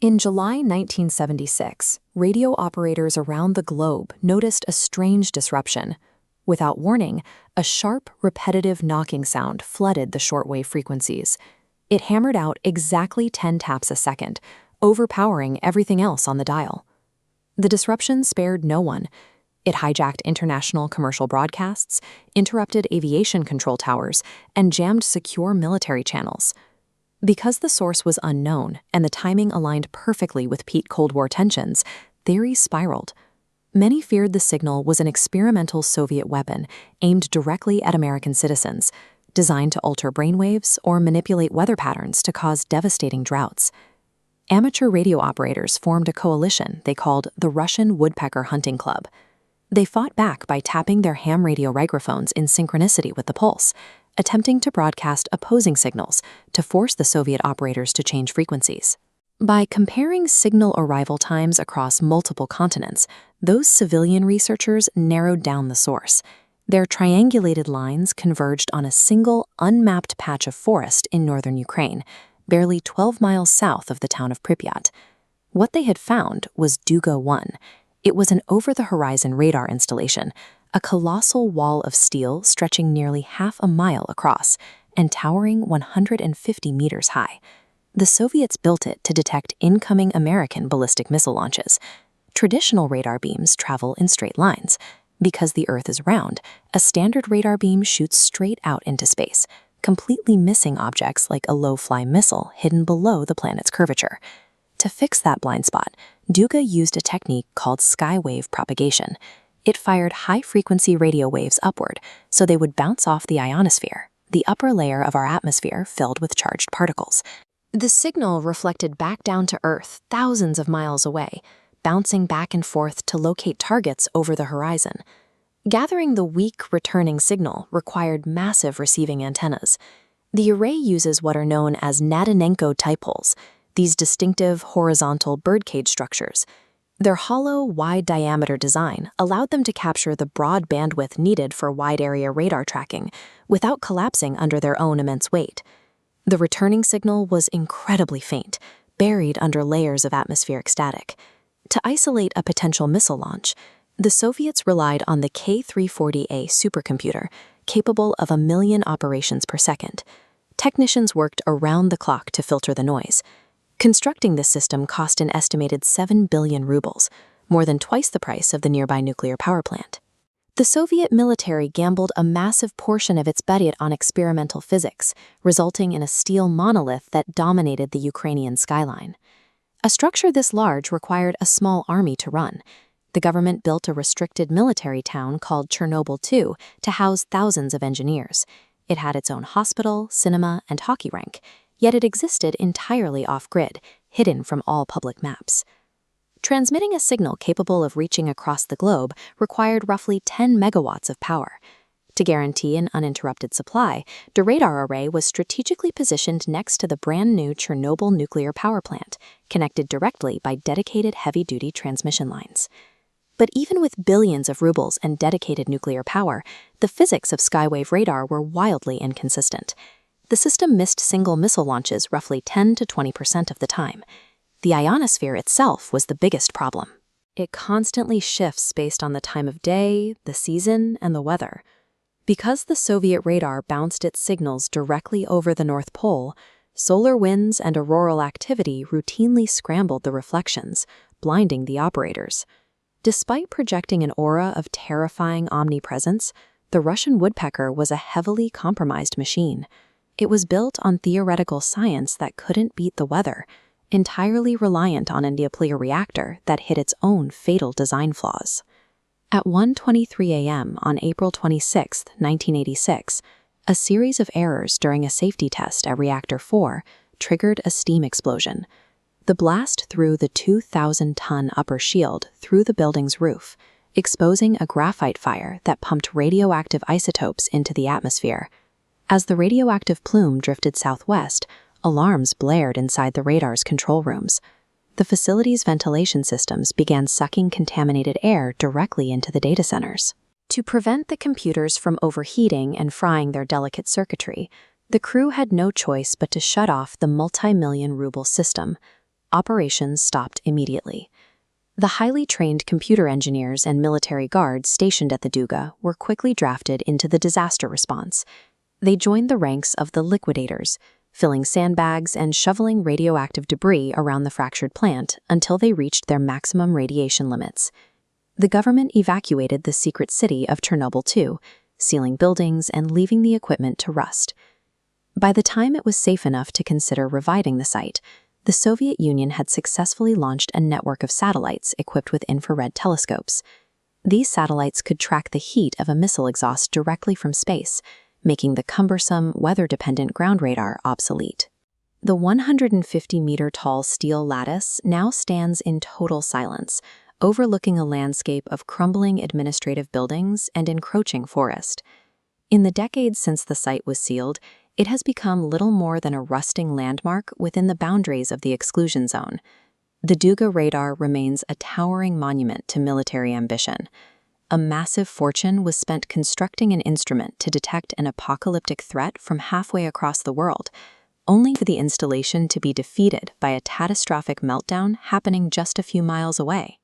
In July 1976, radio operators around the globe noticed a strange disruption. Without warning, a sharp, repetitive knocking sound flooded the shortwave frequencies. It hammered out exactly 10 taps a second, overpowering everything else on the dial. The disruption spared no one. It hijacked international commercial broadcasts, interrupted aviation control towers, and jammed secure military channels. Because the source was unknown and the timing aligned perfectly with peak Cold War tensions, theories spiraled. Many feared the signal was an experimental Soviet weapon aimed directly at American citizens, designed to alter brainwaves or manipulate weather patterns to cause devastating droughts. Amateur radio operators formed a coalition they called the Russian Woodpecker Hunting Club. They fought back by tapping their ham radio microphones in synchronicity with the pulse, attempting to broadcast opposing signals to force the Soviet operators to change frequencies. By comparing signal arrival times across multiple continents, those civilian researchers narrowed down the source. Their triangulated lines converged on a single, unmapped patch of forest in northern Ukraine, barely 12 miles south of the town of Pripyat. What they had found was Duga-1. It was an over-the-horizon radar installation, a colossal wall of steel stretching nearly half a mile across and towering 150 meters high. The Soviets built it to detect incoming American ballistic missile launches. Traditional radar beams travel in straight lines. Because the Earth is round, a standard radar beam shoots straight out into space, completely missing objects like a low-fly missile hidden below the planet's curvature. To fix that blind spot, Duga used a technique called skywave propagation. It fired high-frequency radio waves upward, so they would bounce off the ionosphere, the upper layer of our atmosphere filled with charged particles. The signal reflected back down to Earth thousands of miles away, bouncing back and forth to locate targets over the horizon. Gathering the weak, returning signal required massive receiving antennas. The array uses what are known as Nadonenko dipoles, these distinctive horizontal birdcage structures. Their hollow, wide-diameter design allowed them to capture the broad bandwidth needed for wide-area radar tracking without collapsing under their own immense weight. The returning signal was incredibly faint, buried under layers of atmospheric static. To isolate a potential missile launch, the Soviets relied on the K-340A supercomputer, capable of 1 million operations per second. Technicians worked around the clock to filter the noise. Constructing this system cost an estimated 7 billion rubles, more than twice the price of the nearby nuclear power plant. The Soviet military gambled a massive portion of its budget on experimental physics, resulting in a steel monolith that dominated the Ukrainian skyline. A structure this large required a small army to run. The government built a restricted military town called Chernobyl II to house thousands of engineers. It had its own hospital, cinema, and hockey rink, yet it existed entirely off-grid, hidden from all public maps. Transmitting a signal capable of reaching across the globe required roughly 10 megawatts of power. To guarantee an uninterrupted supply, the radar array was strategically positioned next to the brand-new Chernobyl nuclear power plant, connected directly by dedicated heavy-duty transmission lines. But even with billions of rubles and dedicated nuclear power, the physics of skywave radar were wildly inconsistent. The system missed single missile launches roughly 10 to 20% of the time. The ionosphere itself was the biggest problem. It constantly shifts based on the time of day, the season, and the weather. Because the Soviet radar bounced its signals directly over the North Pole, solar winds and auroral activity routinely scrambled the reflections, blinding the operators. Despite projecting an aura of terrifying omnipresence, the Russian woodpecker was a heavily compromised machine. It was built on theoretical science that couldn't beat the weather, entirely reliant on a nuclear reactor that hid its own fatal design flaws. At 1:23 a.m. on April 26, 1986, a series of errors during a safety test at Reactor 4 triggered a steam explosion. The blast threw the 2,000-ton upper shield through the building's roof, exposing a graphite fire that pumped radioactive isotopes into the atmosphere. As the radioactive plume drifted southwest, alarms blared inside the radar's control rooms. The facility's ventilation systems began sucking contaminated air directly into the data centers. To prevent the computers from overheating and frying their delicate circuitry, the crew had no choice but to shut off the multi-million ruble system. operations stopped immediately. The highly trained computer engineers and military guards stationed at the Duga were quickly drafted into the disaster response. They joined the ranks of the liquidators, filling sandbags and shoveling radioactive debris around the fractured plant until they reached their maximum radiation limits. The government evacuated the secret city of Chernobyl too, sealing buildings and leaving the equipment to rust. By the time it was safe enough to consider reviving the site, the Soviet Union had successfully launched a network of satellites equipped with infrared telescopes. These satellites could track the heat of a missile exhaust directly from space, making the cumbersome, weather-dependent ground radar obsolete. The 150-meter-tall steel lattice now stands in total silence, overlooking a landscape of crumbling administrative buildings and encroaching forest. In the decades since the site was sealed, it has become little more than a rusting landmark within the boundaries of the exclusion zone. The Duga radar remains a towering monument to military ambition. A massive fortune was spent constructing an instrument to detect an apocalyptic threat from halfway across the world, only for the installation to be defeated by a catastrophic meltdown happening just a few miles away.